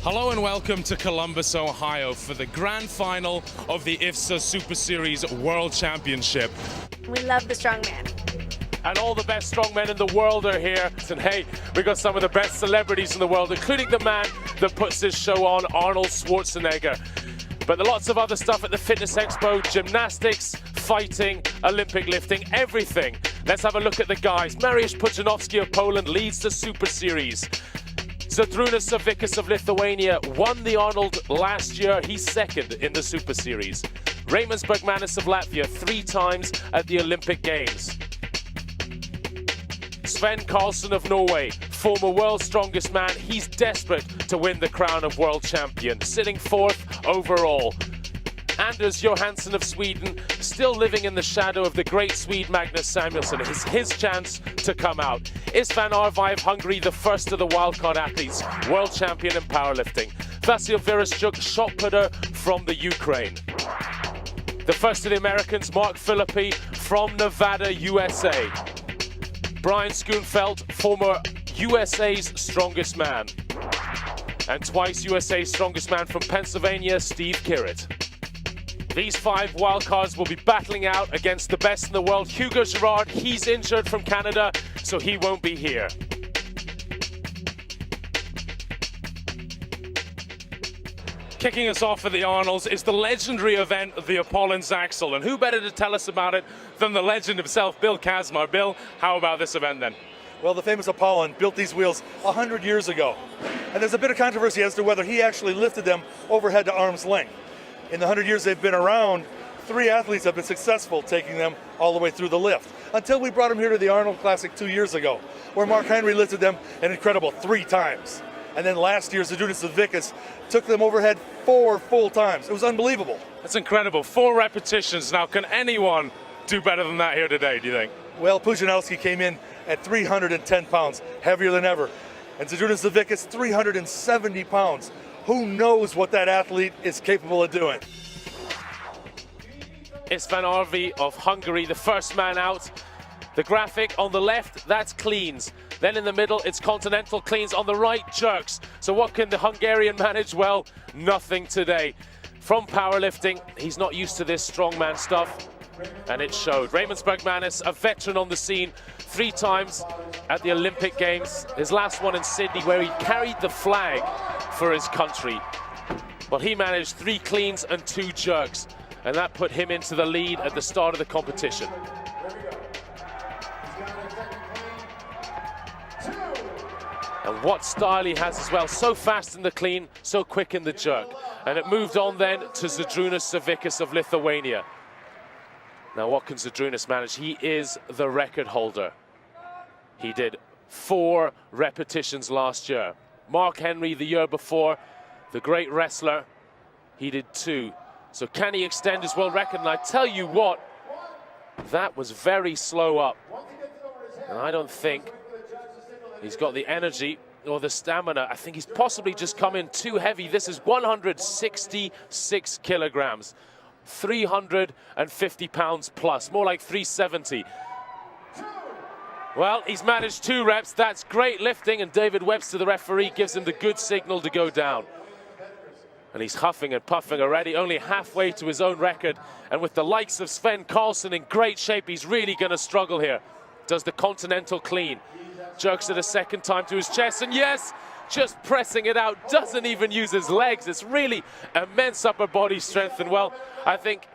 Hello and welcome to Columbus, Ohio for the grand final of the IFSA Super Series World Championship. We love the strongman. And all the best strongmen in the world are here. And hey, we got some of the best celebrities in the world, including the man that puts this show on, Arnold Schwarzenegger. But there are lots of other stuff at the Fitness Expo, gymnastics, fighting, Olympic lifting, everything. Let's have a look at the guys. Mariusz Pudzianowski of Poland leads the Super Series. Zydrunas Savickas of Lithuania won the Arnold last year. He's second in the Super Series. Mariusz Pudzianowski of Latvia 3 times at the Olympic Games. Carlson of Norway, former world's strongest man. He's desperate to win the crown of world champion, sitting 4th overall. Anders Johansen of Sweden, still living in the shadow of the great Swede Magnus Samuelsson. It's his chance to come out. Istvan Arvai of Hungary, the first of the wildcard athletes, world champion in powerlifting. Vasil Vereshchuk, shot putter from the Ukraine. The first of the Americans, Mark Felipe from Nevada, USA. Brian Schoonfeld, former USA's strongest man. And twice USA's strongest man from Pennsylvania, Steve Kirrett. These 5 wildcards will be battling out against the best in the world. Hugo Girard, he's injured from Canada, so he won't be here. Kicking us off at the Arnolds is the legendary event of the Apollon's Axle. And who better to tell us about it than the legend himself, Bill Kazmar. Bill, how about this event then? Well, the famous Apollon built these wheels 100 years ago. And there's a bit of controversy as to whether he actually lifted them overhead to arm's length. In the 100 years they've been around, 3 athletes have been successful taking them all the way through the lift. Until we brought them here to the Arnold Classic 2 years ago, where Mark Henry lifted them an incredible 3 times. And then last year, Zydrunas Savickas took them overhead 4 full times. It was unbelievable. That's incredible. 4 repetitions. Now, can anyone do better than that here today, do you think? Well, Pudzianowski came in at 310 pounds, heavier than ever. And Zydrunas Savickas, 370 pounds. Who knows what that athlete is capable of doing? Istvan Arvai of Hungary, the first man out. The graphic on the left, that's cleans. Then in the middle, it's continental cleans. On the right, jerks. So what can the Hungarian manage? Well, nothing today. From powerlifting, he's not used to this strongman stuff, and it showed. Mariusz Pudzianowski, a veteran on the scene, 3 times at the Olympic Games. His last one in Sydney, where he carried the flag for his country. Well, he managed 3 cleans and 2 jerks, and that put him into the lead at the start of the competition. And what style he has as well. So fast in the clean, so quick in the jerk. And it moved on then to Zydrunas Savickas of Lithuania. Now what can Zydrunas manage? He is the record holder. He did 4 repetitions last year. Mark Henry the year before, the great wrestler, he did 2. So can he extend his world record? And I tell you what, that was very slow up. And I don't think he's got the energy or the stamina. I think he's possibly just come in too heavy. This is 166 kilograms, 350 pounds plus, more like 370. Well, he's managed 2 reps. That's great lifting, and David Webster, the referee, gives him the good signal to go down. And he's huffing and puffing already, only halfway to his own record. And with the likes of Carlson in great shape, he's really going to struggle here. Does the continental clean. Jerks it a second time to his chest, and yes, just pressing it out, doesn't even use his legs. It's really immense upper body strength, and well, I think,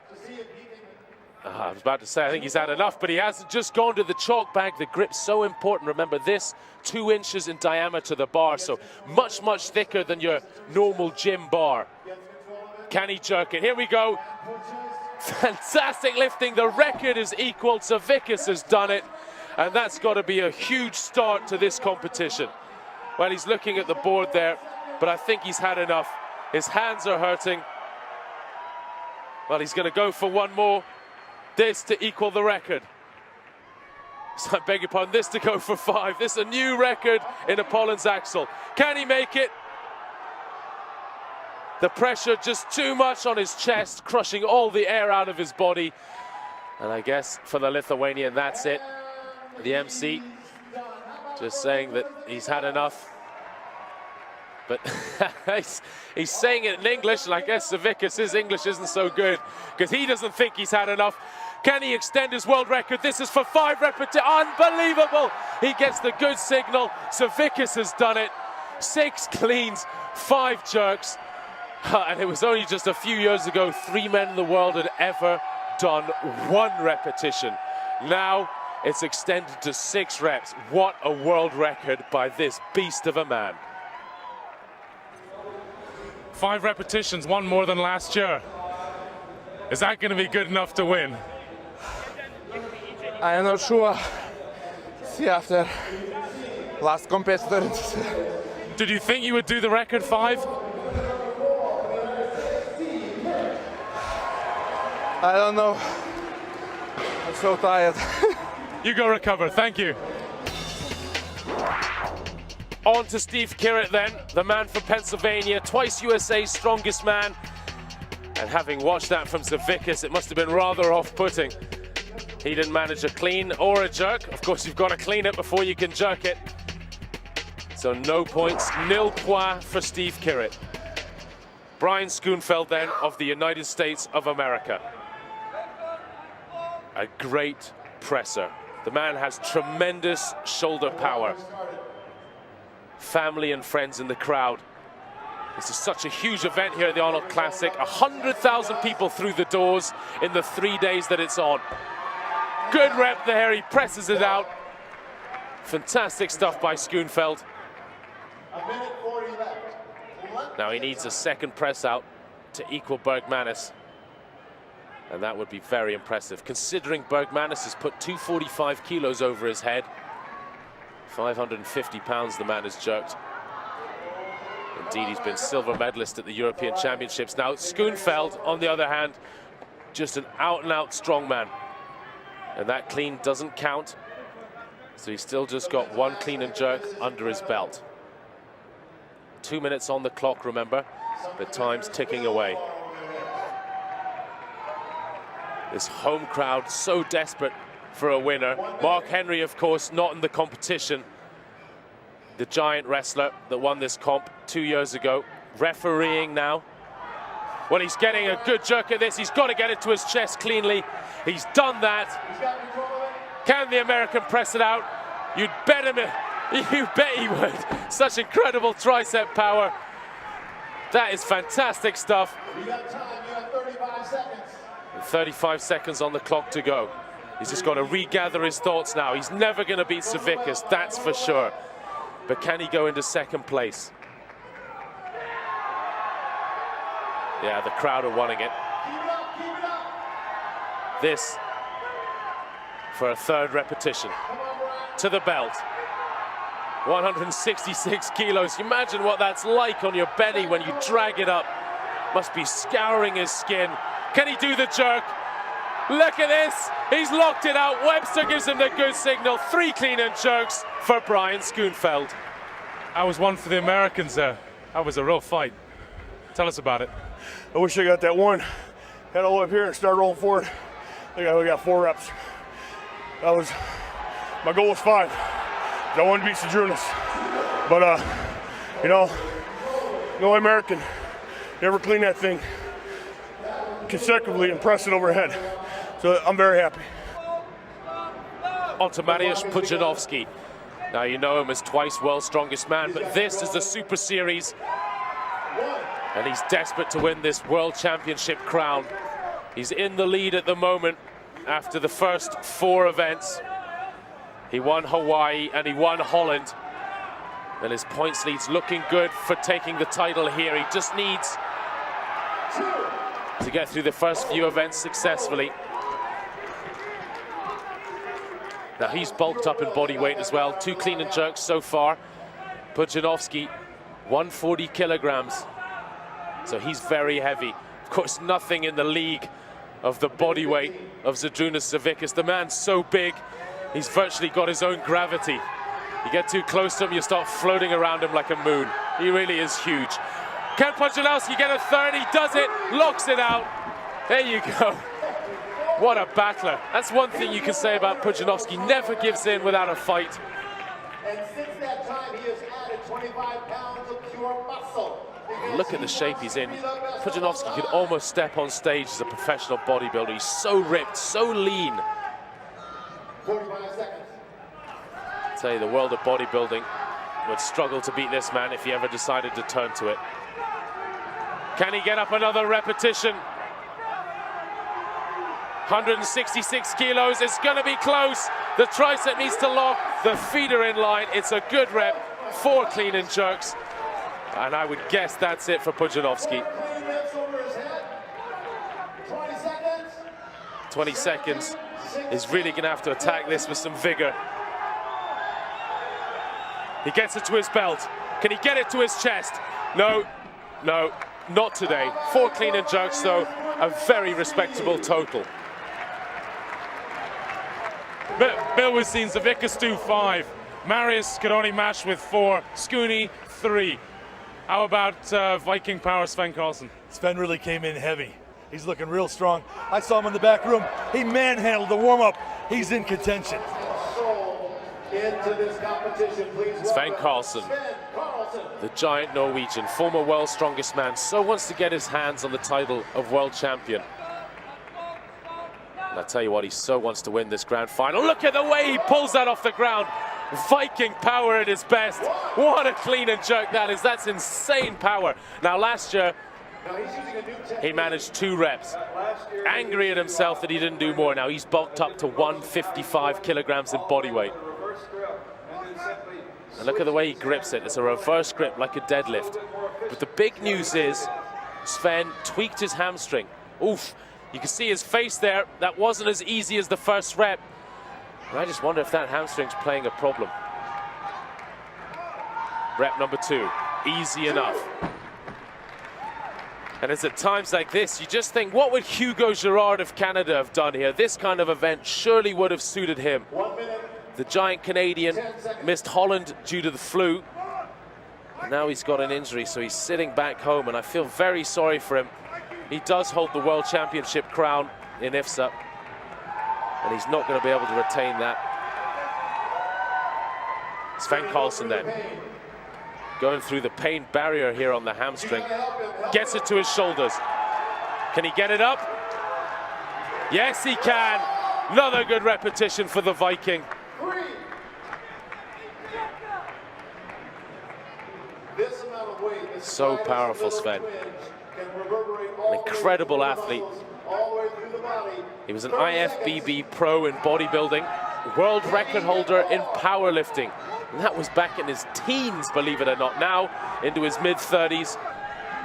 I was about to say I think he's had enough, but he hasn't. Just gone to the chalk bag. The grip's so important. Remember this, 2 inches in diameter, the bar, so much, much thicker than your normal gym bar. Can he jerk it? Here we go. Fantastic lifting. The record is equal. Cervicus has done it. And that's got to be a huge start to this competition. Well, he's looking at the board there, but I think he's had enough. His hands are hurting. Well, he's going to go for 1 more. This to equal the record. So I beg your pardon, this to go for 5. This is a new record in Apollon's Axle. Can he make it? The pressure just too much on his chest, crushing all the air out of his body. And I guess for the Lithuanian, that's it. The MC just saying that he's had enough. But he's saying it in English, and I guess Savickas, his English isn't so good because he doesn't think he's had enough. Can he extend his world record? This is for 5 repetitions. Unbelievable! He gets the good signal. Savickas has done it. 6 cleans, 5 jerks. And it was only just a few years ago 3 men in the world had ever done 1 repetition. Now it's extended to 6 reps. What a world record by this beast of a man. 5 repetitions, 1 more than last year. Is that going to be good enough to win? I'm not sure. See after last competitor. Did you think you would do the record 5? I don't know. I'm so tired. You go recover. Thank you. On to Steve Kirrett then, the man from Pennsylvania, twice USA's strongest man. And having watched that from Cervicus, it must have been rather off-putting. He didn't manage a clean or a jerk. Of course, you've got to clean it before you can jerk it. So no points, nil points for Steve Kirrett. Brian Schoonfeld then of the United States of America. A great presser. The man has tremendous shoulder power. Family and friends in the crowd. This is such a huge event here at the Arnold Classic. 100,000 people through the doors in the 3 days that it's on. Good rep there, he presses it out. Fantastic stuff by Schoonfeld. Now he needs a second press out to equal Bergmanis. And that would be very impressive, considering Bergmanis has put 245 kilos over his head. 550 pounds the man has jerked. Indeed, he's been silver medalist at the European Championships. Now, Schoonfeld, on the other hand, just an out-and-out strongman. And that clean doesn't count. So he's still just got 1 clean and jerk under his belt. 2 minutes on the clock, remember, but time's ticking away. This home crowd so desperate for a winner. Mark Henry, of course, not in the competition. The giant wrestler that won this comp 2 years ago. Refereeing now. Well, he's getting a good jerk at this. He's got to get it to his chest cleanly. He's done that. Can the American press it out? You'd bet him. You bet he would. Such incredible tricep power. That is fantastic stuff. You got time. You have 35 seconds. 35 seconds on the clock to go. He's just got to regather his thoughts now. He's never going to beat Savickas, that's for sure. But can he go into second place? Yeah, the crowd are wanting it. This for a 3rd repetition. To the belt. 166 kilos. Imagine what that's like on your belly when you drag it up. Must be scouring his skin. Can he do the jerk? Look at this. He's locked it out. Webster gives him the good signal. 3 clean and jerks for Brian Schoonfeld. I was one for the Americans there. That was a real fight. Tell us about it. I wish I got that one. Head all the way up here and start rolling forward. We got 4 reps. That was, my goal was 5. I wanted to beat Zydrunas. But, you know, no American never cleaned that thing consecutively and press it overhead. So I'm very happy. On to Mariusz Pudzianowski. Now you know him as twice world's strongest man, but this is the Super Series. And he's desperate to win this World Championship crown. He's in the lead at the moment after the first 4 events. He won Hawaii and he won Holland. And his points lead's looking good for taking the title here. He just needs to get through the first few events successfully. Now he's bulked up in body weight as well. 2 clean and jerks so far. Pudzianowski, 140 kilograms. So he's very heavy. Of course, nothing in the league of the body weight of Zydrunas Savickas. The man's so big, he's virtually got his own gravity. You get too close to him, you start floating around him like a moon. He really is huge. Can Pudzianowski get a 3rd? He does it, locks it out. There you go. What a battler. That's one thing you can say about Pudzianowski. Never gives in without a fight. And since that time, he has added 25 pounds of pure muscle. Look at the shape he's in. Pudzianowski could almost step on stage as a professional bodybuilder. He's so ripped, so lean. 45 seconds. I tell you, the world of bodybuilding would struggle to beat this man if he ever decided to turn to it. Can he get up another repetition? 166 kilos, it's gonna be close. The tricep needs to lock, the feet are in line. It's a good rep, 4 clean and jerks. And I would guess that's it for Pudzianowski. 20 seconds. He's really gonna have to attack this with some vigor. He gets it to his belt. Can he get it to his chest? No, no, not today. 4 clean and jerks though, a very respectable total. Bill was seen Cervicus do 5. Mariusz could only match with 4. Schoony 3. How about Viking power Sven Carlson? Sven really came in heavy. He's looking real strong. I saw him in the back room. He manhandled the warm-up. He's in contention. Into this competition, please. Sven Carlson, the giant Norwegian, former world's strongest man, so wants to get his hands on the title of world champion. And I tell you what, he so wants to win this grand final. Look at the way he pulls that off the ground. Viking power at his best. What a clean and jerk that is. That's insane power. Now last year, he managed 2 reps. Angry at himself that he didn't do more. Now he's bulked up to 155 kilograms in body weight. And look at the way he grips it. It's a reverse grip like a deadlift. But the big news is Sven tweaked his hamstring. Oof. You can see his face there. That wasn't as easy as the first rep. And I just wonder if that hamstring's playing a problem. Rep number 2. Easy enough. And it's at times like this, you just think, what would Hugo Girard of Canada have done here? This kind of event surely would have suited him. The giant Canadian missed Holland due to the flu. And now he's got an injury, so he's sitting back home, and I feel very sorry for him. He does hold the World Championship crown in IFSA, and he's not going to be able to retain that. Sven Carlson then, going through the pain barrier here on the hamstring. Gets it to his shoulders. Can he get it up? Yes, he can. Another good repetition for the Viking. So powerful, Sven. An incredible athlete. He was an IFBB pro in bodybuilding, world record holder in powerlifting. And that was back in his teens, believe it or not. Now into his mid-30s,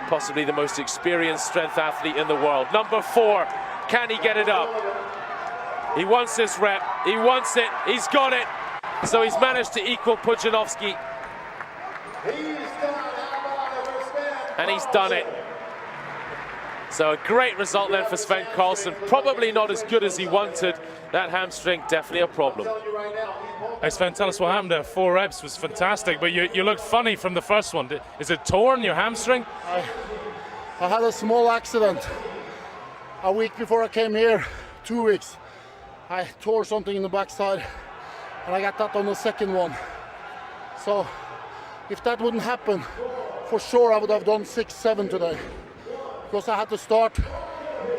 possibly the most experienced strength athlete in the world. Number 4, can he get it up? He wants this rep, he wants it, he's got it. So he's managed to equal Pudzianowski. And he's done it. So a great result then for Sven Carlson. Probably not as good as he wanted. That hamstring, definitely a problem. Hey Sven, tell us what happened there. 4 reps was fantastic, but you looked funny from the first one. Is it torn, your hamstring? I had a small accident a week before I came here, 2 weeks. I tore something in the backside, and I got that on the second one. So if that wouldn't happen, for sure I would have done 6-7 today, because I had to start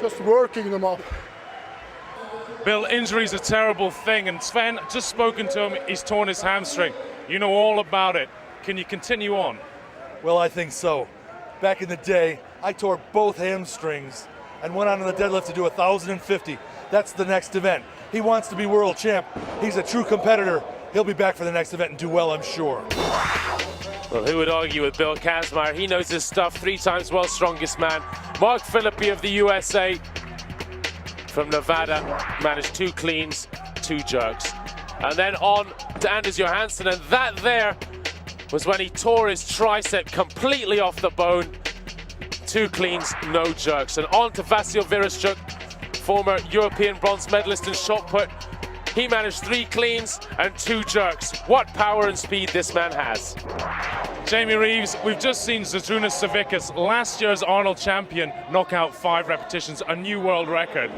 just working them up. Bill, injury's a terrible thing, and Sven, just spoken to him, he's torn his hamstring. You know all about it. Can you continue on? Well, I think so. Back in the day, I tore both hamstrings and went on to the deadlift to do 1,050. That's the next event. He wants to be world champ. He's a true competitor. He'll be back for the next event and do well, I'm sure. Well, who would argue with Bill Kazmaier? He knows his stuff. 3 times world's strongest man. Mark Felipe of the USA from Nevada managed 2 cleans, 2 jerks. And then on to Anders Johansen, and that there was when he tore his tricep completely off the bone. 2 cleans, no jerks. And on to Vasil Virashchuk, former European bronze medalist in shot put. He managed 3 cleans and 2 jerks. What power and speed this man has. Jamie Reeves, we've just seen Zydrunas Savickas, last year's Arnold champion, knock out 5 repetitions, a new world record.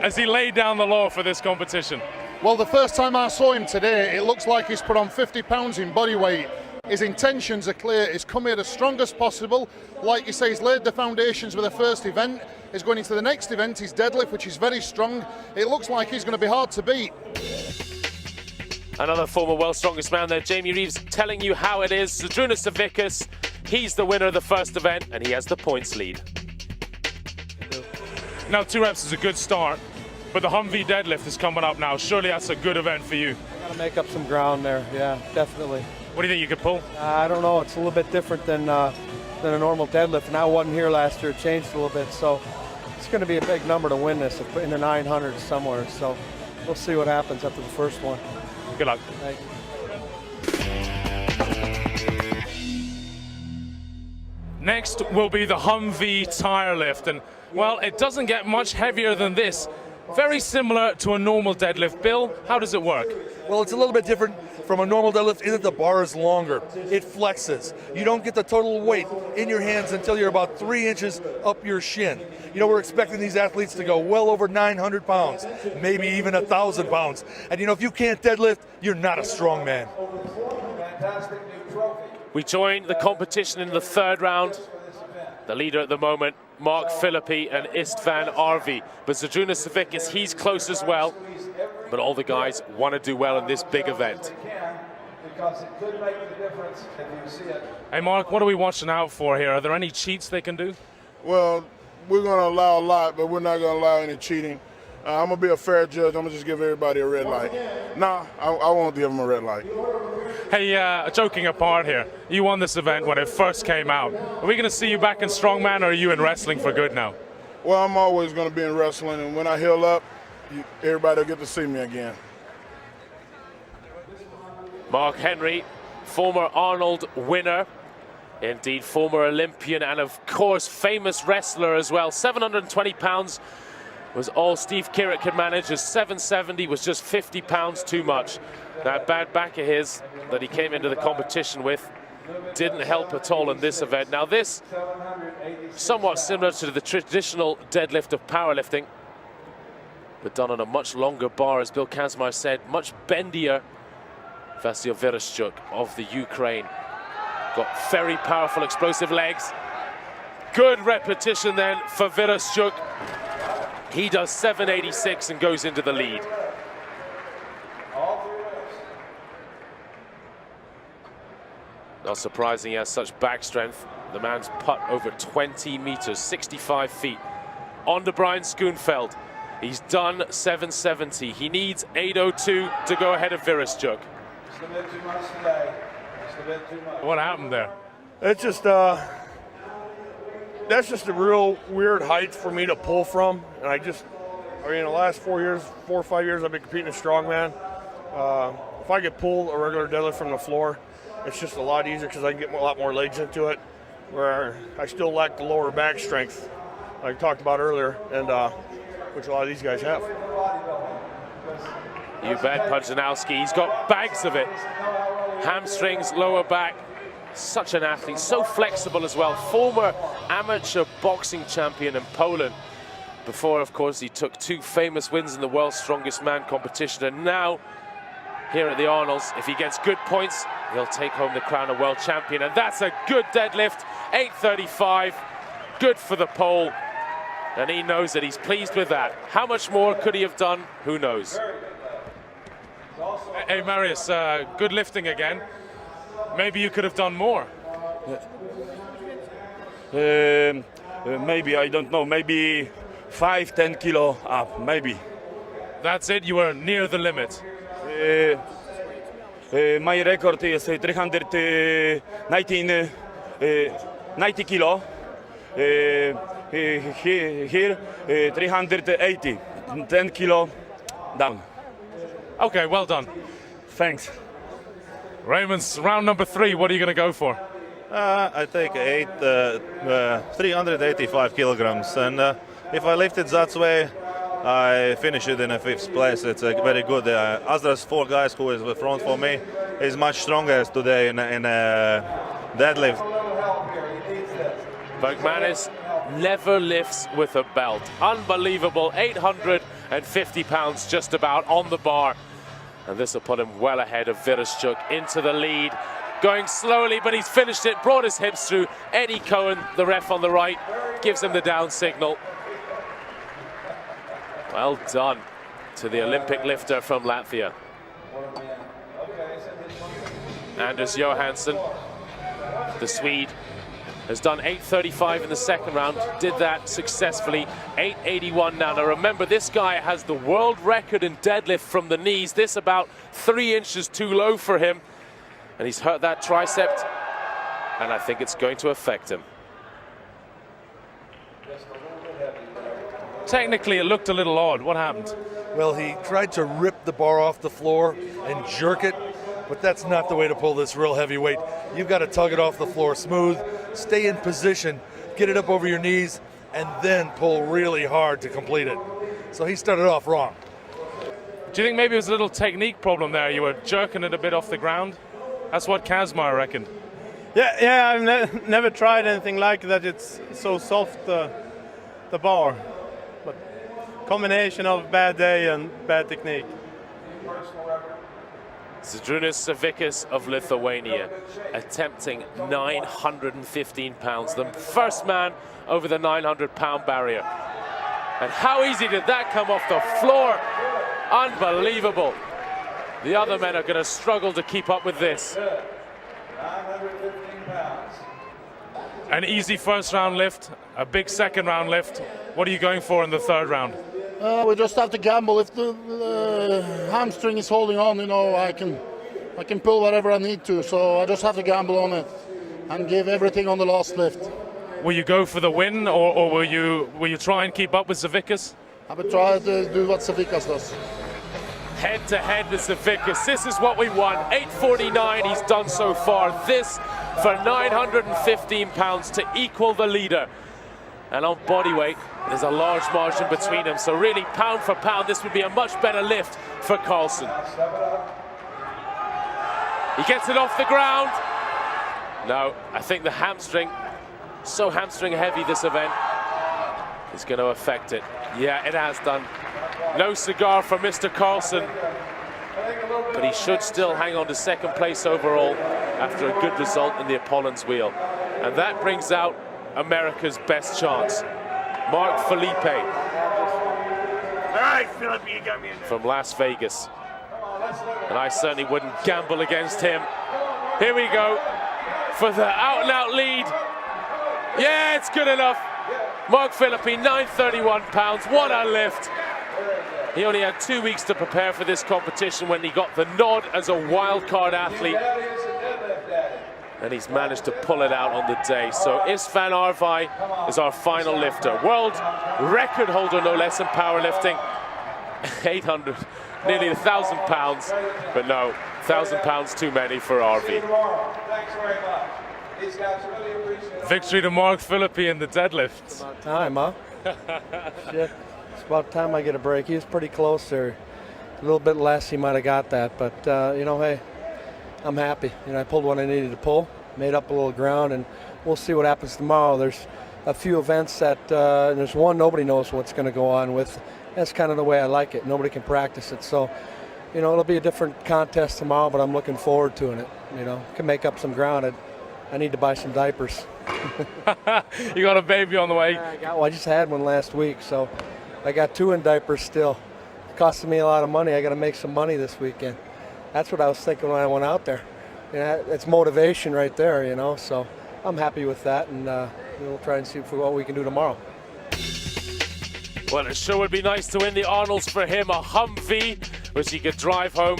As he laid down the law for this competition. Well, the first time I saw him today, it looks like he's put on 50 pounds in body weight. His intentions are clear. He's come here as strong as possible. Like you say, he's laid the foundations with the first event. He's going into the next event, his deadlift, which is very strong. It looks like he's going to be hard to beat. Another former world's strongest man there, Jamie Reeves, telling you how it is. Zydrunas Savickas, he's the winner of the first event, and he has the points lead. Now 2 reps is a good start, but the Humvee deadlift is coming up now. Surely that's a good event for you. Gotta make up some ground there, yeah, definitely. What do you think you could pull? I don't know, it's a little bit different than a normal deadlift, and I wasn't here last year, it changed a little bit, so it's gonna be a big number to win this, in the 900s somewhere, so we'll see what happens after the first one. Good luck. Thanks. Next will be the Humvee tire lift, and well, it doesn't get much heavier than this. Very similar to a normal deadlift. Bill, how does it work? Well, it's a little bit different from a normal deadlift in that the bar is longer. It flexes. You don't get the total weight in your hands until you're about 3 inches up your shin. You know, we're expecting these athletes to go well over 900 pounds, maybe even 1,000 pounds. And you know, if you can't deadlift, you're not a strong man. We join the competition in the 3rd round. The leader at the moment, Mark Felipe and Istvan Arvi. But Zydrunas Savickas, he's close as well. But all the guys want to do well in this big event. Hey Mark, what are we watching out for here? Are there any cheats they can do? Well, we're going to allow a lot, but we're not going to allow any cheating. I'm going to be a fair judge. I'm going to just give everybody a red light. Nah, I won't give them a red light. Hey, joking apart here, you won this event when it first came out. Are we going to see you back in Strongman, or are you in wrestling for good now? Well, I'm always going to be in wrestling, and when I heal up, everybody will get to see me again. Mark Henry, former Arnold winner, indeed former Olympian, and of course famous wrestler as well. 720 pounds was all Steve Kirrick could manage, as 770 was just 50 pounds too much. That bad back of his that he came into the competition with didn't help at all in this event. Now this, somewhat similar to the traditional deadlift of powerlifting, but done on a much longer bar, as Bill Kazmaier said, much bendier. Vasyl Vereshchuk of the Ukraine. Got very powerful, explosive legs. Good repetition then for Vereshchuk. He does 786 and goes into the lead. Not surprising he has such back strength. The man's putt over 20 meters, 65 feet. On to Brian Schoonfeld. He's done 770. He needs 802 to go ahead of Vereshchuk. What happened there? It's just, that's just a real weird height for me to pull from. And I mean, the last 4 or 5 years, I've been competing in Strongman. If I get pulled a regular deadlift from the floor, it's just a lot easier because I can get a lot more legs into it, where I still lack the lower back strength, like I talked about earlier, and which a lot of these guys have. You bet, Pudzianowski. He's got bags of it. Hamstrings, lower back. Such an athlete, so flexible as well. Former amateur boxing champion in Poland. Before, of course, he took 2 famous wins in the World's Strongest Man competition. And now, here at the Arnolds, if he gets good points, he'll take home the crown of world champion. And that's a good deadlift, 835. Good for the pole. And he knows that he's pleased with that. How much more could he have done? Who knows? Hey Mariusz, good lifting again. Maybe you could have done more. Maybe, I don't know, maybe 5-10 kilo up, maybe. That's it, you were near the limit. My record is 390 kilo. Here 380, 10 kilo down. Okay, well done. Thanks. Raymond's round number 3, what are you going to go for? I take 385 kilograms, and if I lift it that way, I finish it in a 5th place. It's a very good. Others 4 guys who is in front for me is much stronger today in deadlift. Bergmanis never lifts with a belt. Unbelievable, 850 pounds just about on the bar. And this will put him well ahead of Vereshchuk into the lead. Going slowly, but he's finished it, brought his hips through. Eddie Cohen, the ref on the right, gives him the down signal. Well done to the Olympic lifter from Latvia. Anders Johansen, the Swede, has done 8:35 in the second round, did that successfully, 8:81 now. Now remember, this guy has the world record in deadlift from the knees. This about 3 inches too low for him. And he's hurt that tricep, and I think it's going to affect him. Technically, it looked a little odd. What happened? Well, he tried to rip the bar off the floor and jerk it, but that's not the way to pull this real heavy weight. You've got to tug it off the floor smooth, stay in position, get it up over your knees, and then pull really hard to complete it. So he started off wrong. Do you think maybe it was a little technique problem there? You were jerking it a bit off the ground? That's what Kazmar reckoned. Yeah, I've never tried anything like that. It's so soft, the bar. But combination of bad day and bad technique. Zydrunas Savickas of Lithuania, attempting 915 pounds. The first man over the 900-pound barrier. And how easy did that come off the floor? Unbelievable. The other men are going to struggle to keep up with this. An easy first round lift, a big second round lift. What are you going for in the third round? We just have to gamble. If the hamstring is holding on, you know, I can pull whatever I need to. So I just have to gamble on it and give everything on the last lift. Will you go for the win, or will you try and keep up with Savickas? I will try to do what Savickas does. Head to head with Cervicus. This is what we want. 8:49 he's done so far. This for 915 pounds to equal the leader. And on body weight, there's a large margin between them. So really, pound for pound, this would be a much better lift for Carlson. He gets it off the ground. No, I think the hamstring, so hamstring heavy this event, is going to affect it. Yeah, it has done. No cigar for Mr. Carlson, but he should still hang on to second place overall after a good result in the Apollon's wheel. And that brings out America's best chance. Mark Felipe. All right, Felipe, you got me in there. From Las Vegas. And I certainly wouldn't gamble against him. Here we go for the out-and-out lead. Yeah, it's good enough. Mark Felipe, 931 pounds. What a lift. He only had 2 weeks to prepare for this competition when he got the nod as a wildcard athlete. And he's managed to pull it out on the day. So Istvan Arvai is our final lifter. World record holder, no less, in powerlifting. 800, nearly 1,000 pounds. But no, 1,000 pounds too many for Arvi. Victory to Mark Felipe in the deadlift. It's about time, huh? Shit. It's about time I get a break. He was pretty close there. A little bit less, he might have got that. But, you know, hey, I'm happy. You know, I pulled what I needed to pull, made up a little ground, and we'll see what happens tomorrow. There's a few events that, there's one nobody knows what's going to go on with. That's kind of the way I like it. Nobody can practice it. So, you know, it'll be a different contest tomorrow, but I'm looking forward to it. You know, can make up some ground. I need to buy some diapers. You got a baby on the way? Yeah, I just had one last week, so I got 2 in diapers still. It costing me a lot of money. I got to make some money this weekend. That's what I was thinking when I went out there. You know, it's motivation right there, you know, so I'm happy with that, and we'll try and see what we can do tomorrow. Well, it sure would be nice to win the Arnolds for him, a Humvee, which he could drive home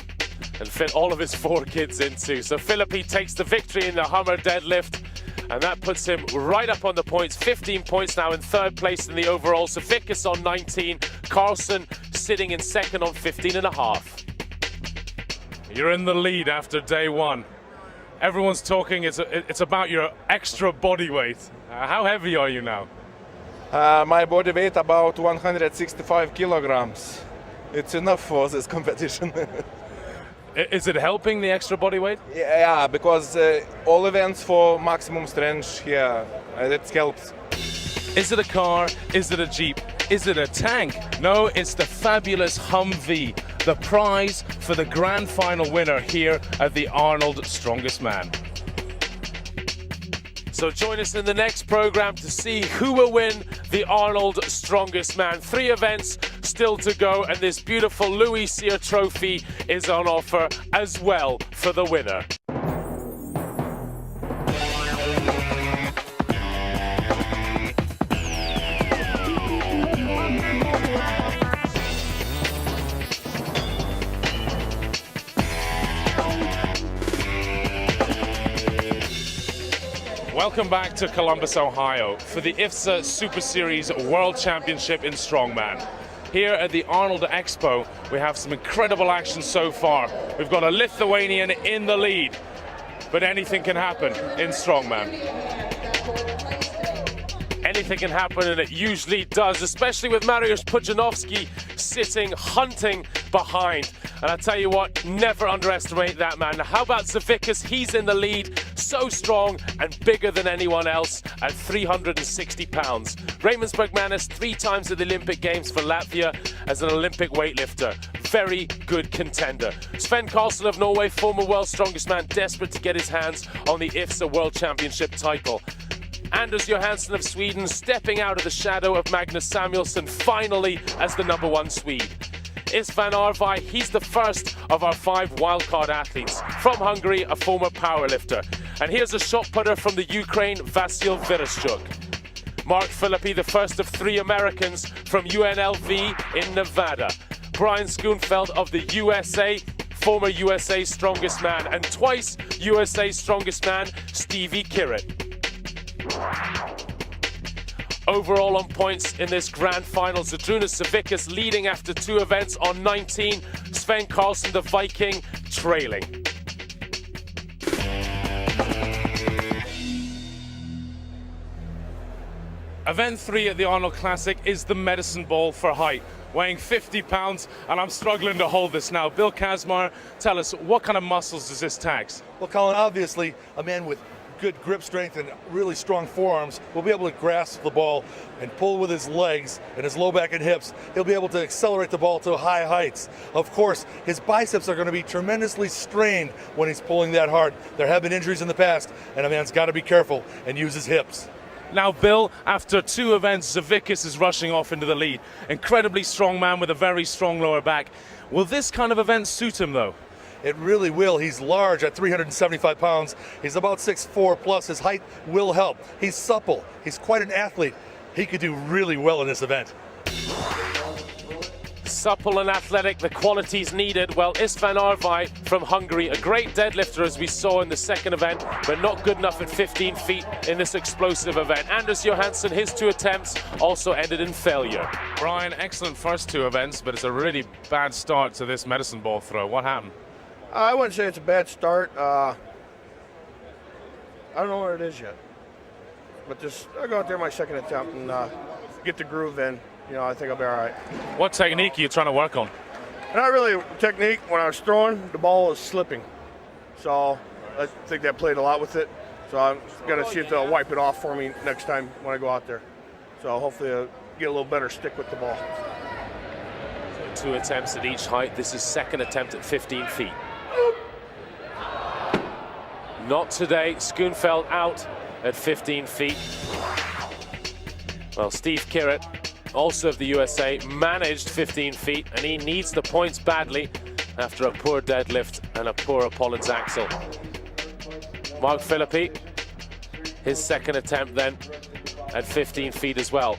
and fit all of his 4 kids into. So Felipe takes the victory in the Hummer deadlift, and that puts him right up on the points. 15 points now in 3rd place in the overall. Cervicus on 19, Carlson sitting in 2nd on 15.5. You're in the lead after day 1. Everyone's talking, it's about your extra body weight. How heavy are you now? My body weight about 165 kilograms. It's enough for this competition. Is it helping, the extra body weight? Yeah, because all events for maximum strength, yeah, it helps. Is it a car? Is it a Jeep? Is it a tank? No, it's the fabulous Humvee. the prize for the grand final winner here at the Arnold Strongest Man. So join us in the next program to see who will win the Arnold Strongest Man. 3 events still to go, and this beautiful Louis Cyr trophy is on offer as well for the winner. Welcome back to Columbus, Ohio for the IFSA Super Series World Championship in Strongman. Here at the Arnold Expo, we have some incredible action so far. We've got a Lithuanian in the lead, but anything can happen in Strongman. Anything can happen, and it usually does, especially with Mariusz Pudzianowski sitting, hunting behind. And I tell you what, never underestimate that man. Now, how about Cervicus? He's in the lead, so strong and bigger than anyone else at 360 pounds. Raymond Bergmanis, 3 times at the Olympic Games for Latvia as an Olympic weightlifter. Very good contender. Sven Carlson of Norway, former world's strongest man, desperate to get his hands on the IFSA World Championship title. Anders Johansen of Sweden stepping out of the shadow of Magnus Samuelsson finally as the #1 Swede. Istvan Arvai, he's the first of our 5 wildcard athletes. From Hungary, a former powerlifter. And here's a shot putter from the Ukraine, Vasil Vereshchuk. Mark Felipe, the first of 3 Americans from UNLV in Nevada. Brian Schoonfeld of the USA, former USA Strongest Man, and twice USA Strongest Man, Stevie Kirrett. Overall on points in this grand final, Zydrunas Savickas leading after 2 events on 19. Sven Carlson, the Viking, trailing. Event 3 at the Arnold Classic is the medicine ball for height, weighing 50 pounds, and I'm struggling to hold this now. Bill Kazmar, tell us, what kind of muscles does this tax? Well, Colin, obviously, a man with good grip strength and really strong forearms will be able to grasp the ball and pull with his legs and his low back and hips. He'll be able to accelerate the ball to high heights. Of course, his biceps are going to be tremendously strained when he's pulling that hard. There have been injuries in the past, and a man's got to be careful and use his hips. Now, Bill, after 2 events, Cervicus is rushing off into the lead. Incredibly strong man with a very strong lower back. Will this kind of event suit him, though? It really will. He's large at 375 pounds. He's about 6'4", plus his height will help. He's supple. He's quite an athlete. He could do really well in this event. Supple and athletic, the qualities needed. Well, Istvan Arvai from Hungary, a great deadlifter as we saw in the 2nd event, but not good enough at 15 feet in this explosive event. Anders Johansen, his 2 attempts also ended in failure. Brian, excellent first 2 events, but it's a really bad start to this medicine ball throw. What happened? I wouldn't say it's a bad start. I don't know what it is yet. But I'll go out there my 2nd attempt and get the groove in. You know, I think I'll be all right. What technique are you trying to work on? Not really technique. When I was throwing, the ball was slipping. So I think that played a lot with it. So I'm going to see if they'll wipe it off for me next time when I go out there. So hopefully I'll get a little better stick with the ball. So 2 attempts at each height. This is 2nd attempt at 15 feet. Not today. Schoonfeld out at 15 feet. Well, Steve Kirrett, also of the USA, managed 15 feet, and he needs the points badly after a poor deadlift and a poor Apollon's axle. Mark Felipe, his 2nd attempt then at 15 feet as well.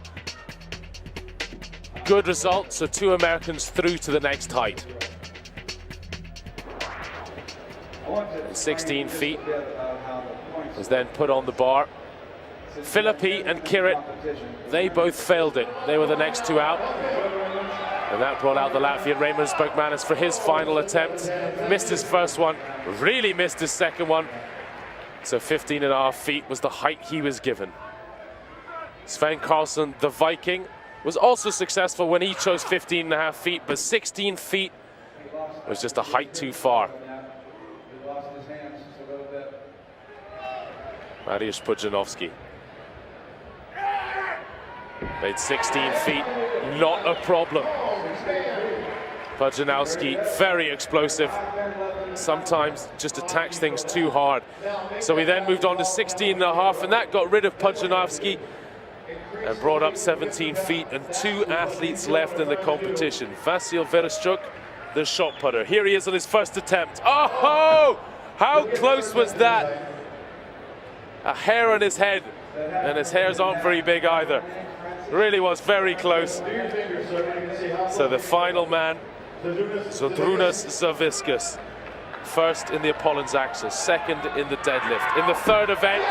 Good result, so 2 Americans through to the next height. 16 feet was then put on the bar. Felipe and Kirrett, they both failed it. They were the next 2 out. And that brought out the Latvian Raymond Bergmanis for his final attempt. Missed his first one, really missed his 2nd one. So 15.5 feet was the height he was given. Sven Carlson, the Viking, was also successful when he chose 15.5 feet, but 16 feet was just a height too far. Mariusz Pudzianowski made 16 feet, not a problem. Pudzianowski, very explosive, sometimes just attacks things too hard. So we then moved on to 16.5, and that got rid of Pudzianowski and brought up 17 feet, and 2 athletes left in the competition. Vasyl Vereshchuk, the shot putter. Here he is on his first attempt. Oh, how close was that? A hair on his head, and his hairs aren't very big either. Really was very close. So the final man, Zydrunas Savickas, first in the Apollon's axis, second in the deadlift. In the third event,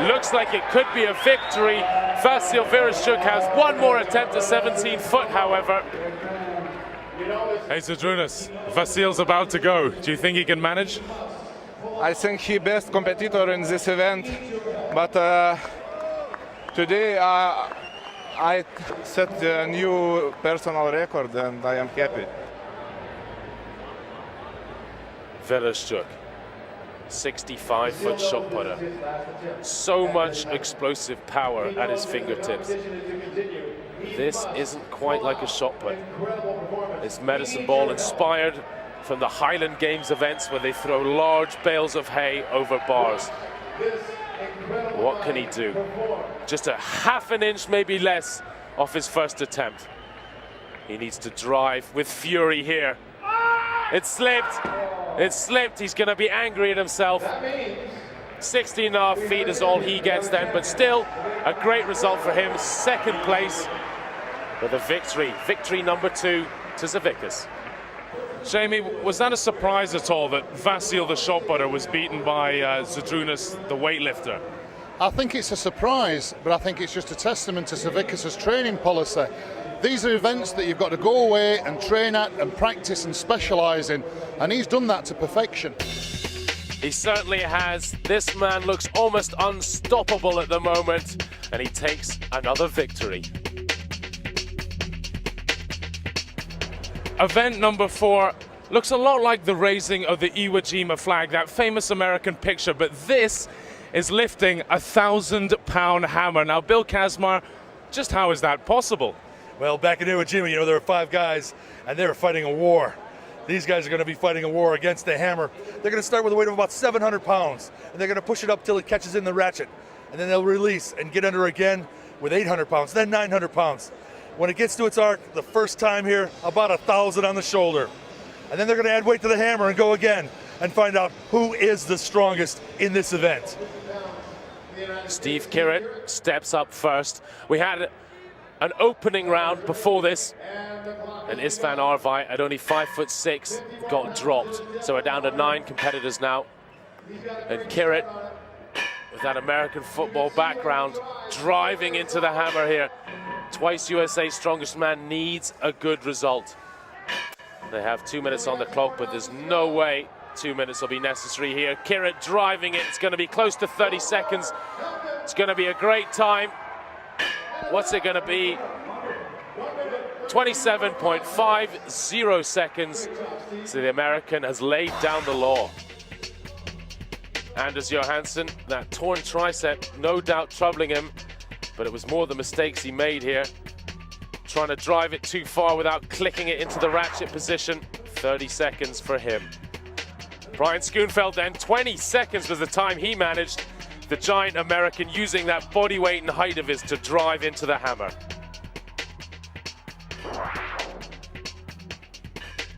looks like it could be a victory. Vasyl Vereshchuk has one more attempt at 17 foot, however. Hey Zydrunas, Vasyl's about to go. Do you think he can manage? I think he best competitor in this event, but today I set a new personal record and I am happy. Vereshchuk, 65-foot shot putter. So much explosive power at his fingertips. This isn't quite like a shot put. It's medicine ball inspired from the Highland Games events where they throw large bales of hay over bars. What can he do? Just a half an inch, maybe less, off his first attempt. He needs to drive with fury here. It slipped. It slipped. He's going to be angry at himself. 16.5 feet is all he gets then, but still a great result for him. Second place with a victory. Victory number 2 to Cervicus. Jamie, was that a surprise at all that Vasyl, the shot putter, was beaten by Zydrunas, the weightlifter? I think it's a surprise, but I think it's just a testament to Cervicus' training policy. These are events that you've got to go away and train at and practice and specialise in, and he's done that to perfection. He certainly has. This man looks almost unstoppable at the moment, and he takes another victory. Event number 4 looks a lot like the raising of the Iwo Jima flag, that famous American picture, but this is lifting a 1,000-pound hammer. Now, Bill Kazmar, just how is that possible? Well, back in Iwo Jima, you know, there were 5 guys, and they were fighting a war. These guys are going to be fighting a war against the hammer. They're going to start with a weight of about 700 pounds, and they're going to push it up till it catches in the ratchet. And then they'll release and get under again with 800 pounds, then 900 pounds. When it gets to its arc, the first time here, about 1,000 on the shoulder. And then they're going to add weight to the hammer and go again and find out who is the strongest in this event. Steve Kirrett steps up first. We had an opening round before this, and Istvan Arvai at only 5'6" got dropped. So we're down to 9 competitors now. And Kirrett, with that American football background, driving into the hammer here. Twice USA's strongest man needs a good result. They have 2 minutes on the clock, but there's no way 2 minutes will be necessary here. Kirrett driving it. It's going to be close to 30 seconds. It's going to be a great time. What's it going to be? 27.50 seconds. So the American has laid down the law. Anders Johansen, that torn tricep, no doubt troubling him, but it was more the mistakes he made here. Trying to drive it too far without clicking it into the ratchet position. 30 seconds for him. Brian Schoonfeld then, 20 seconds was the time he managed. The giant American using that body weight and height of his to drive into the hammer.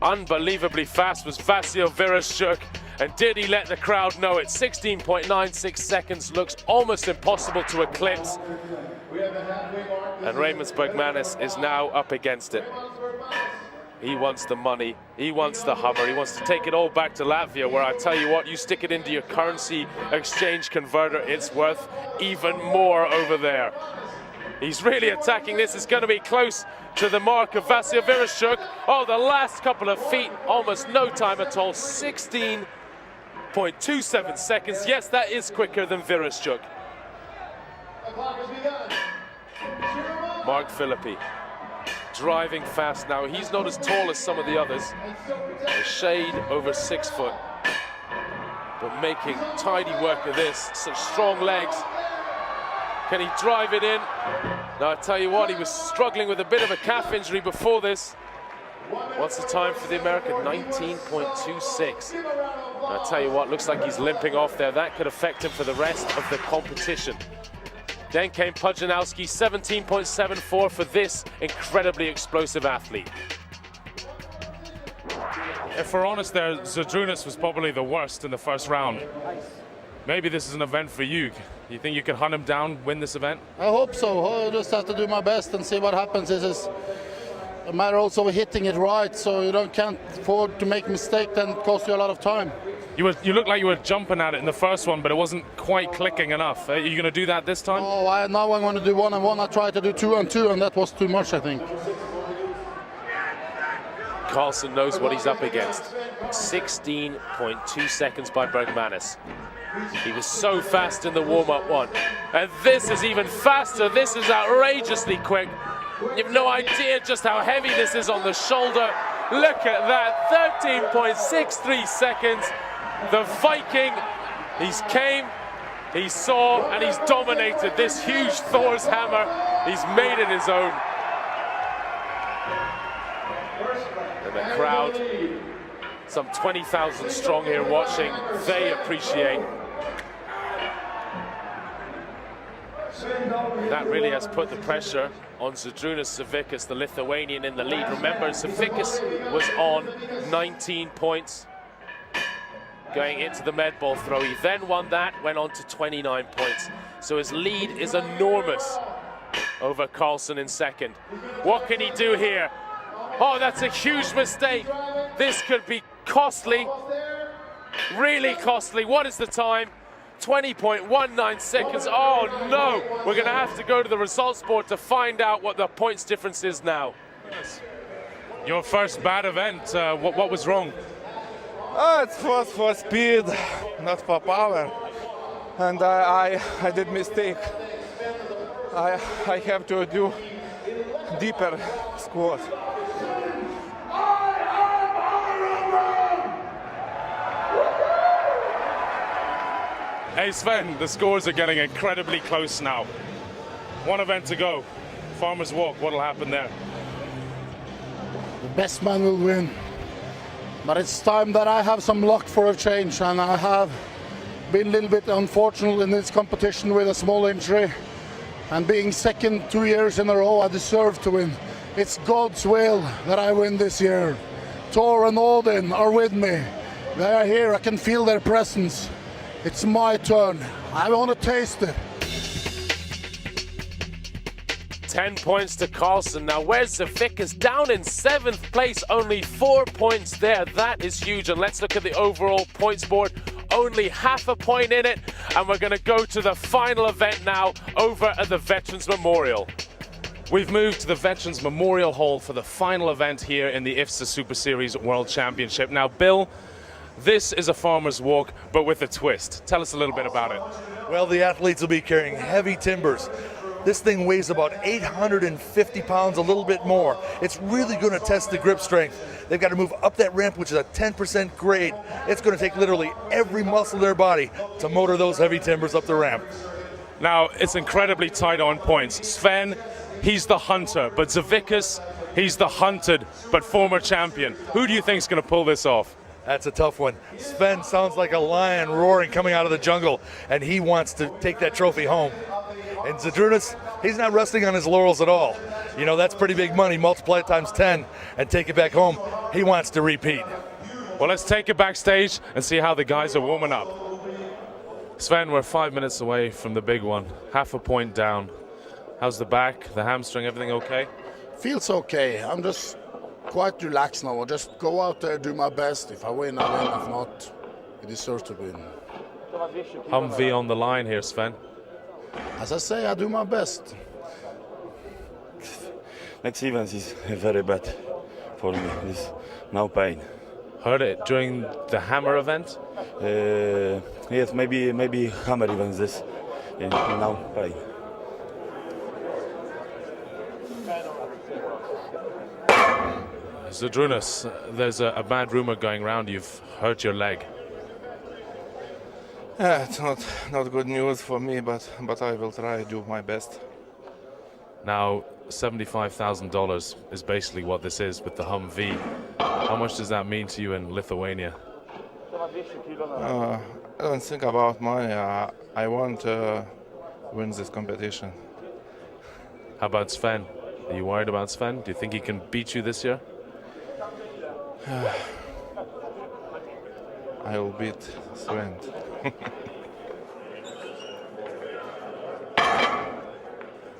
Unbelievably fast was Vasyl Vereshchuk, and did he let the crowd know it? 16.96 seconds looks almost impossible to eclipse. And Ravensburg Manis is now up against it. He wants the money, he wants the Hummer, he wants to take it all back to Latvia, where I tell you what, you stick it into your currency exchange converter, it's worth even more over there. He's really attacking this. It's going to be close to the mark of Vasyl Vereshchuk. Oh, the last couple of feet, almost no time at all. 16.27 seconds. Yes, that is quicker than Vereshchuk. Mark Felipe, driving fast now. He's not as tall as some of the others. A shade over 6 foot. But making tidy work of this. Such strong legs. Can he drive it in? Now, I tell you what, he was struggling with a bit of a calf injury before this. What's the time for the American? 19.26. I'll tell you what, looks like he's limping off there. That could affect him for the rest of the competition. Then came Pudzianowski, 17.74 for this incredibly explosive athlete. If we're honest there, Zydrunas was probably the worst in the first round. Maybe this is an event for you. You think you can hunt him down, win this event? I hope so. I just have to do my best and see what happens. This is a matter also of hitting it right, so you can't afford to make a mistake that costs you a lot of time. You looked like you were jumping at it in the first one, but it wasn't quite clicking enough. Are you going to do that this time? Oh, now I'm going to do 1-on-1. I tried to do 2-on-2, and that was too much, I think. Carlson knows what he's up against. 16.2 seconds by Bergmanis. He was so fast in the warm-up one. And this is even faster. This is outrageously quick. You have no idea just how heavy this is on the shoulder. Look at that, 13.63 seconds. The Viking, he's came, he saw, and he's dominated this huge Thor's hammer. He's made it his own. And the crowd, some 20,000 strong here watching, they appreciate. That really has put the pressure on Zydrunas Savickas, the Lithuanian, in the lead. Remember, Savickas was on 19 points going into the med ball throw. He then won that, went on to 29 points. So his lead is enormous over Carlson in second. What can he do here? Oh, that's a huge mistake. This could be costly, really costly. What is the time? 20.19 seconds. Oh no, we're going to have to go to the results board to find out what the points difference is now. Your first bad event, what was wrong? It was for speed, not for power. And I did mistake. I have to do deeper squat. Hey Sven, the scores are getting incredibly close now. One event to go. Farmer's Walk, what'll happen there? The best man will win. But it's time that I have some luck for a change, and I have been a little bit unfortunate in this competition with a small injury. And being second 2 years in a row, I deserve to win. It's God's will that I win this year. Thor and Odin are with me. They are here, I can feel their presence. It's my turn. I want to taste it. 10 points to Carlson. Now where's Savickas? Down in 7th place, only 4 points there. That is huge. And let's look at the overall points board. Only half a point in it. And we're going to go to the final event now over at the Veterans Memorial. We've moved to the Veterans Memorial Hall for the final event here in the IFSA Super Series World Championship. Now, Bill, this is a farmer's walk, but with a twist. Tell us a little bit about it. Well, the athletes will be carrying heavy timbers. This thing weighs about 850 pounds, a little bit more. It's really going to test the grip strength. They've got to move up that ramp, which is a 10% grade. It's going to take literally every muscle in their body to motor those heavy timbers up the ramp. Now, it's incredibly tight on points. Sven, he's the hunter, but Savickas, he's the hunted, but former champion. Who do you think is going to pull this off? That's a tough one. Sven sounds like a lion roaring coming out of the jungle, and he wants to take that trophy home. And Zydrunas, he's not resting on his laurels at all. You know, that's pretty big money. Multiply it times 10 and take it back home. He wants to repeat. Well, let's take it backstage and see how the guys are warming up. Sven, we're 5 minutes away from the big one. Half a point down. How's the back, the hamstring, everything okay? Feels okay. I'm just quite relaxed now. I'll just go out there, do my best. If I win, I win. If not, I deserve to win. Humvee on the line here, Sven. As I say, I do my best. Next event is very bad for me. It's now pain. Heard it during the hammer event? Yes, maybe hammer events this. And now pain. Zydrunas, there's a bad rumor going around. You've hurt your leg. Yeah, it's not good news for me, but I will try to do my best. Now, $75,000 is basically what this is with the Humvee. How much does that mean to you in Lithuania? I don't think about money. I want to win this competition. How about Sven? Are you worried about Sven? Do you think he can beat you this year? I will beat Sven.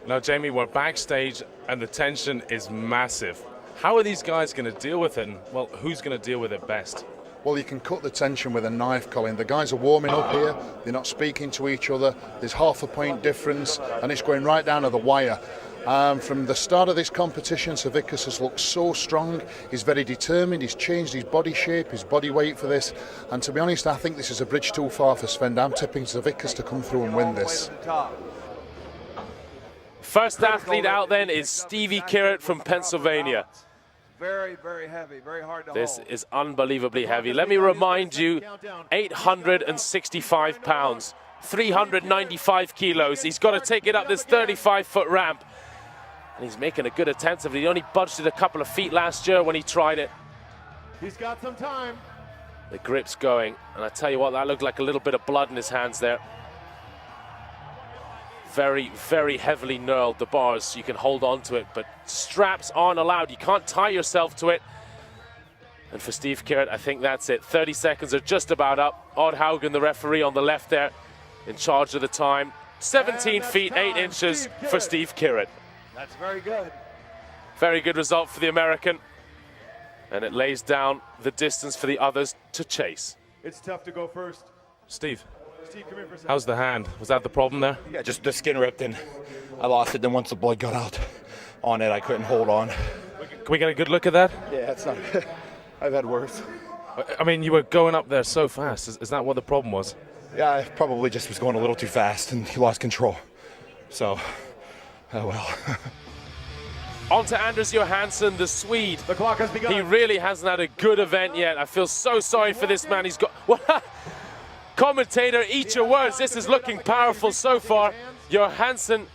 Now, Jamie, we're backstage and the tension is massive. How are these guys going to deal with it? And, well, who's going to deal with it best? Well, you can cut the tension with a knife, Colin. The guys are warming up here. They're not speaking to each other. There's half a point difference, and it's going right down to the wire. From the start of this competition, Cervicus has looked so strong. He's very determined. He's changed his body shape, his body weight for this. And to be honest, I think this is a bridge too far for Sven. I'm tipping Cervicus to come through and win this. First athlete out then is Stevie Kirrett from Pennsylvania. Very, very heavy, very hard to This hold. is unbelievably heavy. Let me remind you, 865 pounds, 395 kilos. He's got to take it up this 35-foot ramp. And he's making a good attempt of it. He only budged it a couple of feet last year when he tried it. He's got some time. The grip's going. And I tell you what, that looked like a little bit of blood in his hands there. Very, very heavily knurled, the bars, so you can hold on to it, but straps aren't allowed. You can't tie yourself to it. And for Steve Kirrett, I think that's it. 30 seconds are just about up. Odd Haugen, the referee on the left there, in charge of the time. 17 feet, 8 inches for Steve Kirrett. That's very good. Very good result for the American. And it lays down the distance for the others to chase. It's tough to go first. Steve, Steve, come here for a second. how's the hand? Was that the problem there? Yeah, just the skin ripped and I lost it. Then once the blood got out on it, I couldn't hold on. Can we get a good look at that? Yeah, it's not. I've had worse. I mean, you were going up there so fast. Is that what the problem was? Yeah, I probably just was going a little too fast and he lost control. So, oh well. On to Anders Johansen, the Swede. The clock has begun. He really hasn't had a good event yet. I feel so sorry for this man. He's got... Commentator, eat your words. This is looking powerful so far. Johansen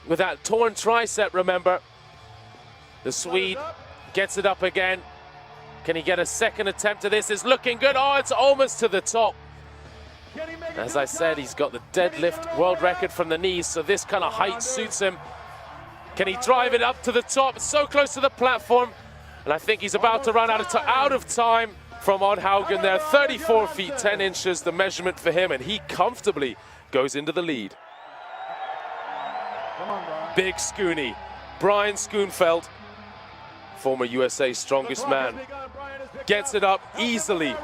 with that torn tricep, remember. The Swede gets it up again. Can he get a second attempt at this? It's looking good. Oh, it's almost to the top. As I said, he's got the deadlift world record from the knees, so this kind of height suits him. Can he drive it up to the top? So close to the platform. And I think he's about to run out of time from Odd Haugen there. 34 feet 10 inches, the measurement for him, and he comfortably goes into the lead. Big Schoony, Brian Schoonfeld, former USA strongest man, gets it up easily.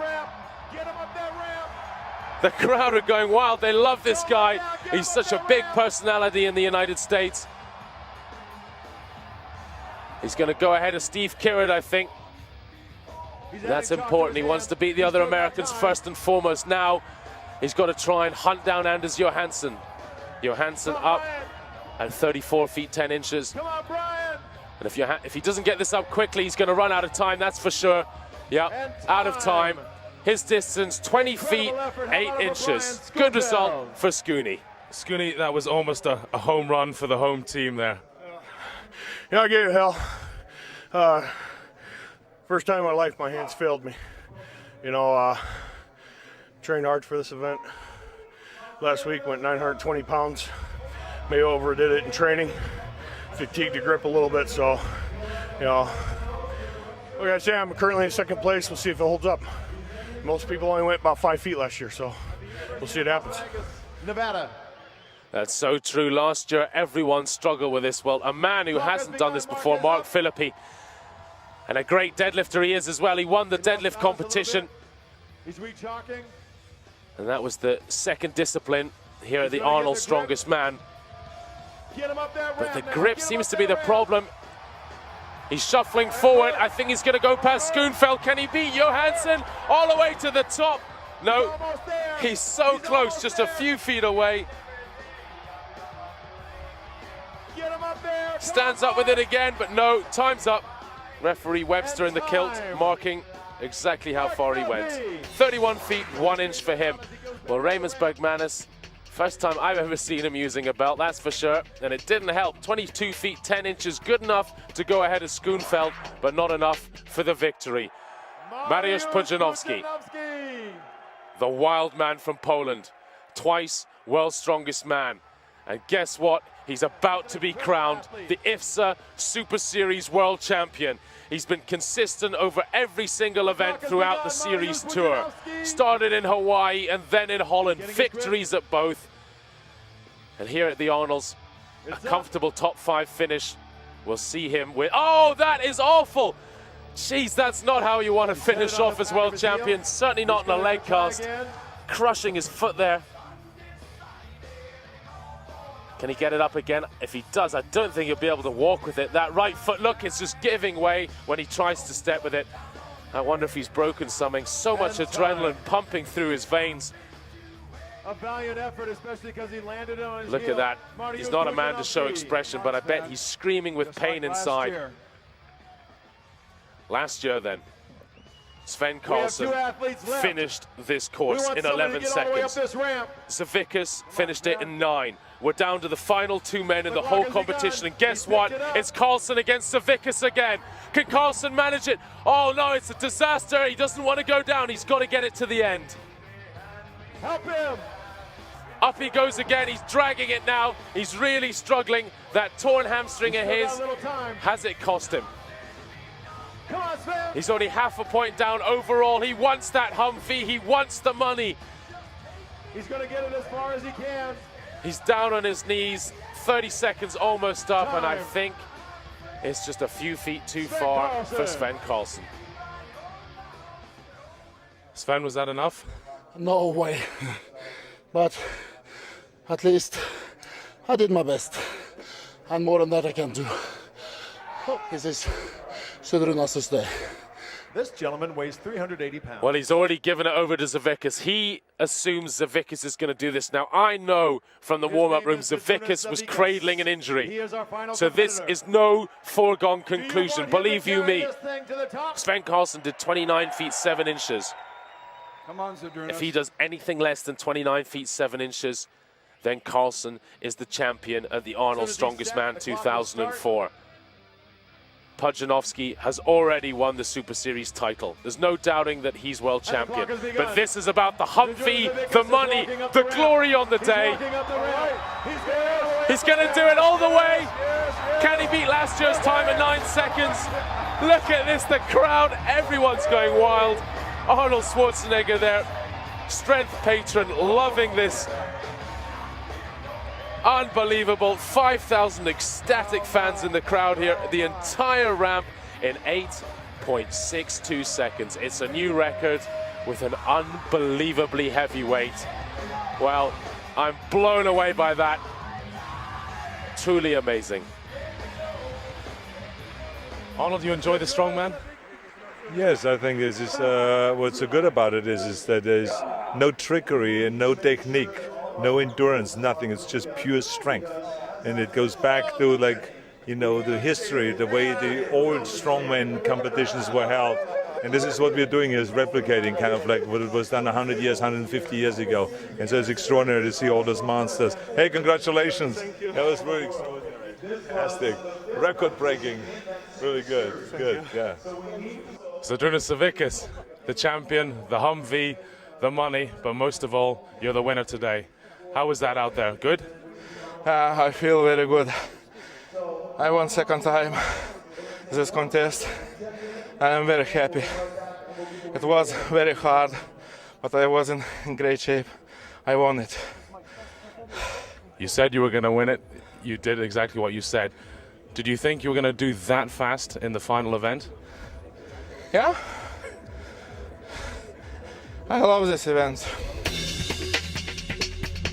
The crowd are going wild. They love this guy. He's such a big personality in the United States. He's going to go ahead of Steve Kirrett, I think. That's important. He wants to beat the other Americans first and foremost. Now he's got to try and hunt down Anders Johansen. Johansen up at 34 feet 10 inches. And if he doesn't get this up quickly, he's going to run out of time, that's for sure. Yep, out of time. His distance, 20 feet 8 inches. Good result for Schoony. Schoony, that was almost a home run for the home team there. Yeah, I gave it hell. First time in my life my hands failed me. You know, trained hard for this event. Last week went 920 pounds. May overdid it in training. Fatigued the grip a little bit, so, you know. Like I say, I'm currently in second place. We'll see if it holds up. Most people only went about 5 feet last year, so we'll see what happens. Nevada. That's so true. Last year, everyone struggled with this. Well, a man who hasn't done this before, Mark Felipe, and a great deadlifter he is as well. He won the deadlift competition. He's rechalking. And that was the second discipline here at the Arnold Strongest Man. But the grip seems to be the problem. He's shuffling forward. I think he's going to go past Schoonfeld. Can he beat Johansen all the way to the top? No, he's so close, just a few feet away. Stands up with it again, but no, time's up. Referee Webster in the kilt, marking exactly how far he went. 31 feet 1 inch for him. Well, Raymond Bergmanis First time I've ever seen him using a belt, that's for sure. And it didn't help. 22 feet 10 inches, good enough to go ahead of Schoonfeld, but not enough for the victory. Mariusz Pudzianowski, the wild man from Poland, twice world's strongest man. And guess what? He's about to be crowned the IFSA Super Series World Champion. He's been consistent over every single event throughout the series tour. Started in Hawaii and then in Holland, victories at both. And here at the Arnolds, a comfortable top 5 finish. We'll see him with, oh, that is awful. Jeez, that's not how you want to finish off as world champion. Certainly not in a leg cast. Crushing his foot there. Can he get it up again? If he does, I don't think he'll be able to walk with it. That right foot, look, it's just giving way when he tries to step with it. I wonder if he's broken something. So much adrenaline pumping through his veins. A valiant effort, especially because he landed on his Look at that. He's not a man to show expression, but I bet he's screaming with pain inside. Last year then, Sven Carlson finished this course in 11 seconds. Savickas finished it in 9. We're down to the final 2 men in the whole competition, and guess what? It's Carlson against Savickas again. Can Carlson manage it? Oh no, it's a disaster. He doesn't want to go down. He's got to get it to the end. Help him! Up he goes again. He's dragging it now. He's really struggling. That torn hamstring of his, has it cost him? Come on, Sven. He's only half a point down overall. He wants that Humvee. He wants the money. He's going to get it as far as he can. He's down on his knees. 30 seconds almost up, and I think it's just a few feet too far for Sven Carlson. Sven, was that enough? No way. But at least I did my best. And more than that I can do. This is Zydrunas' day. This gentleman weighs 380 pounds. Well, he's already given it over to Savickas. He assumes Savickas is going to do this. Now, I know from the warm-up room Savickas was cradling an injury. So this is no foregone conclusion. Believe you me. Sven Carlson did 29 feet 7 inches. Come on, Zedruna. If he does anything less than 29 feet 7 inches, then Carlson is the champion at the Arnold Strongest Man 2004. Pudzianowski has already won the Super Series title. There's no doubting that he's world champion. But this is about the Humvee, the money, the glory on the day. He's going to do it all the way. Can he beat last year's time in 9 seconds? Look at this, the crowd, everyone's going wild. Arnold Schwarzenegger there, strength patron, loving this. Unbelievable, 5,000 ecstatic fans in the crowd here. The entire ramp in 8.62 seconds. It's a new record with an unbelievably heavy weight. Well, I'm blown away by that. Truly amazing. Arnold, you enjoy the strongman? Yes, I think this is what's so good about it is that there's no trickery and no technique. No endurance, nothing. It's just pure strength, and it goes back to, like, you know, the history, the way the old strongman competitions were held. And this is what we're doing, is replicating kind of like what it was done 100 years, 150 years ago. And so it's extraordinary to see all those monsters. Hey, congratulations! That was really extraordinary, fantastic, record-breaking, really good, good, yeah. Zydrunas Savickas, the champion, the Humvee, the money, but most of all, you're the winner today. How was that out there? Good? I feel very good. I won second time this contest. I am very happy. It was very hard, but I was in great shape. I won it. You said you were going to win it. You did exactly what you said. Did you think you were going to do that fast in the final event? Yeah. I love this event.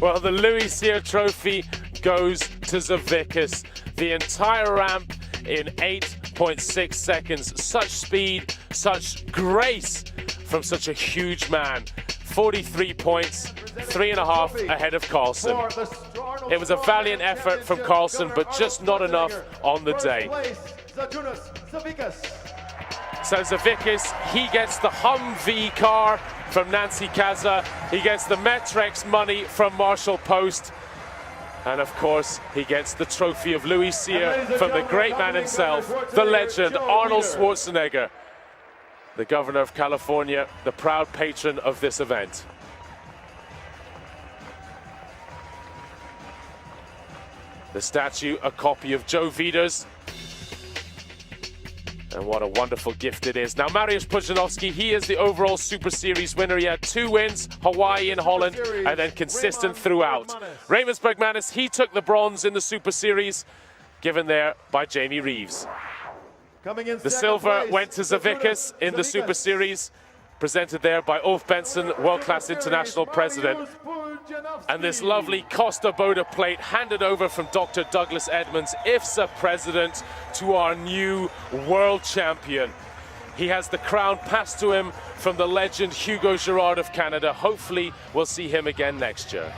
Well, the Louis Cyr Trophy goes to Cervicus. The entire ramp in 8.6 seconds. Such speed, such grace from such a huge man. 43 points, 3.5 ahead of Carlson. It was a valiant effort from Carlson, but just not enough on the day. So Savickas, he gets the Humvee car, from Nancy Kaza. He gets the Metrex money from Marshall Post. And of course, he gets the trophy of Louis Cyr from the great man himself, the legend, Arnold Schwarzenegger, the governor of California, the proud patron of this event. The statue, a copy of Joe Vider's. And what a wonderful gift it is. Now, Mariusz Pudzianowski, he is the overall Super Series winner. He had 2 wins, Hawaii and Holland, and then consistent throughout. Raymond Bergmanis, he took the bronze in the Super Series, given there by Jamie Reeves. The silver went to Savickas in the Super Series, presented there by Ulf Benson, world-class international president. And this lovely Costa Boda plate handed over from Dr. Douglas Edmonds, IFSA president, to our new world champion. He has the crown passed to him from the legend Hugo Girard of Canada. Hopefully we'll see him again next year.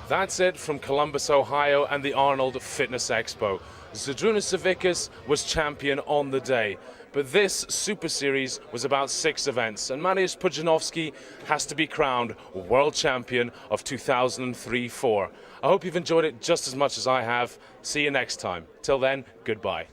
That's it from Columbus, Ohio and the Arnold Fitness Expo. Zydrunas Savickas was champion on the day, but this Super Series was about 6 events, and Mariusz Pudzianowski has to be crowned world champion of 2003-04. I hope you've enjoyed it just as much as I have. See you next time. Till then, goodbye.